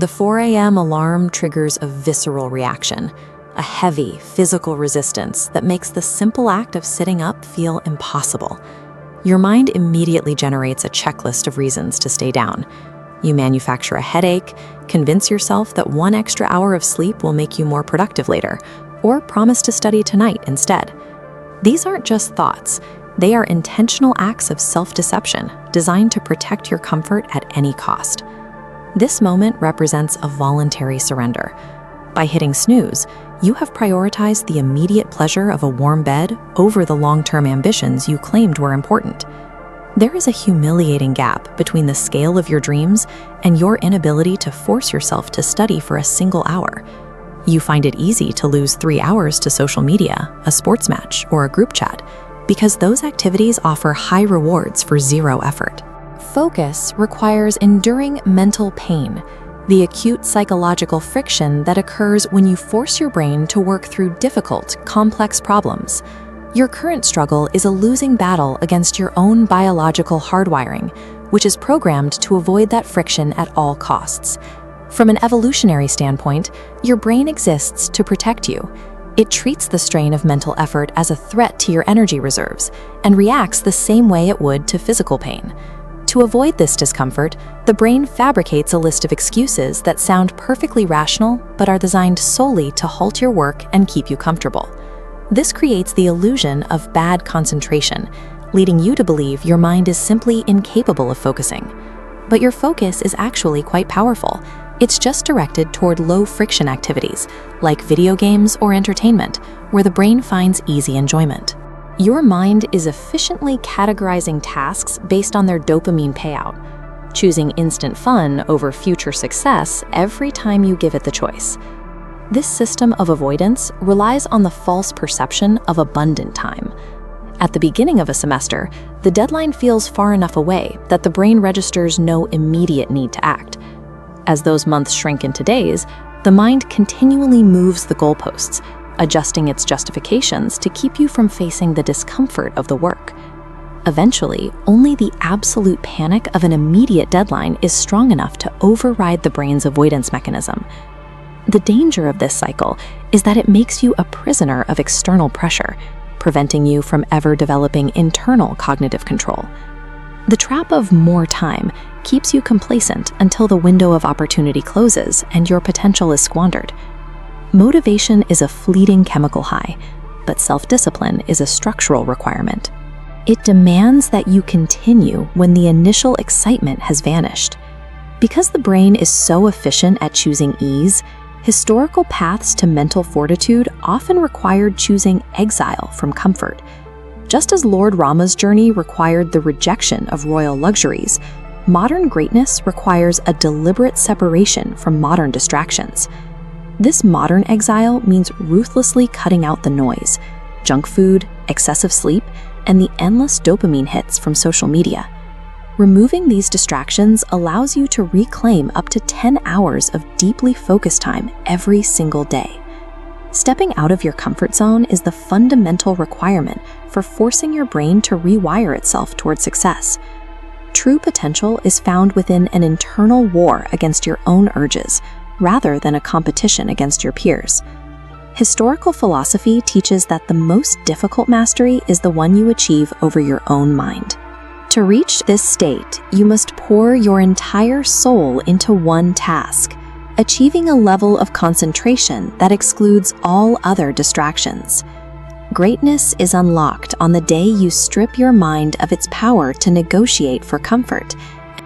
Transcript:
The 4 a.m. alarm triggers a visceral reaction, a heavy physical resistance that makes the simple act of sitting up feel impossible. Your mind immediately generates a checklist of reasons to stay down. You manufacture a headache, convince yourself that 1 extra hour of sleep will make you more productive later, or promise to study tonight instead. These aren't just thoughts. They are intentional acts of self-deception designed to protect your comfort at any cost. This moment represents a voluntary surrender. By hitting snooze, you have prioritized the immediate pleasure of a warm bed over the long-term ambitions you claimed were important. There is a humiliating gap between the scale of your dreams and your inability to force yourself to study for a single hour. You find it easy to lose 3 hours to social media, a sports match, or a group chat, because those activities offer high rewards for zero effort. Focus requires enduring mental pain, the acute psychological friction that occurs when you force your brain to work through difficult, complex problems. Your current struggle is a losing battle against your own biological hardwiring, which is programmed to avoid that friction at all costs. From an evolutionary standpoint, your brain exists to protect you. It treats the strain of mental effort as a threat to your energy reserves and reacts the same way it would to physical pain. To avoid this discomfort, the brain fabricates a list of excuses that sound perfectly rational but are designed solely to halt your work and keep you comfortable. This creates the illusion of bad concentration, leading you to believe your mind is simply incapable of focusing. But your focus is actually quite powerful. It's just directed toward low-friction activities, like video games or entertainment, where the brain finds easy enjoyment. Your mind is efficiently categorizing tasks based on their dopamine payout, choosing instant fun over future success every time you give it the choice. This system of avoidance relies on the false perception of abundant time. At the beginning of a semester, the deadline feels far enough away that the brain registers no immediate need to act. As those months shrink into days, the mind continually moves the goalposts, adjusting its justifications to keep you from facing the discomfort of the work. Eventually, only the absolute panic of an immediate deadline is strong enough to override the brain's avoidance mechanism. The danger of this cycle is that it makes you a prisoner of external pressure, preventing you from ever developing internal cognitive control. The trap of more time keeps you complacent until the window of opportunity closes and your potential is squandered. Motivation is a fleeting chemical high, but self-discipline is a structural requirement. It demands that you continue when the initial excitement has vanished. Because the brain is so efficient at choosing ease, historical paths to mental fortitude often required choosing exile from comfort. Just as Lord Rama's journey required the rejection of royal luxuries, modern greatness requires a deliberate separation from modern distractions. This modern exile means ruthlessly cutting out the noise, junk food, excessive sleep, and the endless dopamine hits from social media. Removing these distractions allows you to reclaim up to 10 hours of deeply focused time every single day. Stepping out of your comfort zone is the fundamental requirement for forcing your brain to rewire itself toward success. True potential is found within an internal war against your own urges, rather than a competition against your peers. Historical philosophy teaches that the most difficult mastery is the one you achieve over your own mind. To reach this state, you must pour your entire soul into one task, achieving a level of concentration that excludes all other distractions. Greatness is unlocked on the day you strip your mind of its power to negotiate for comfort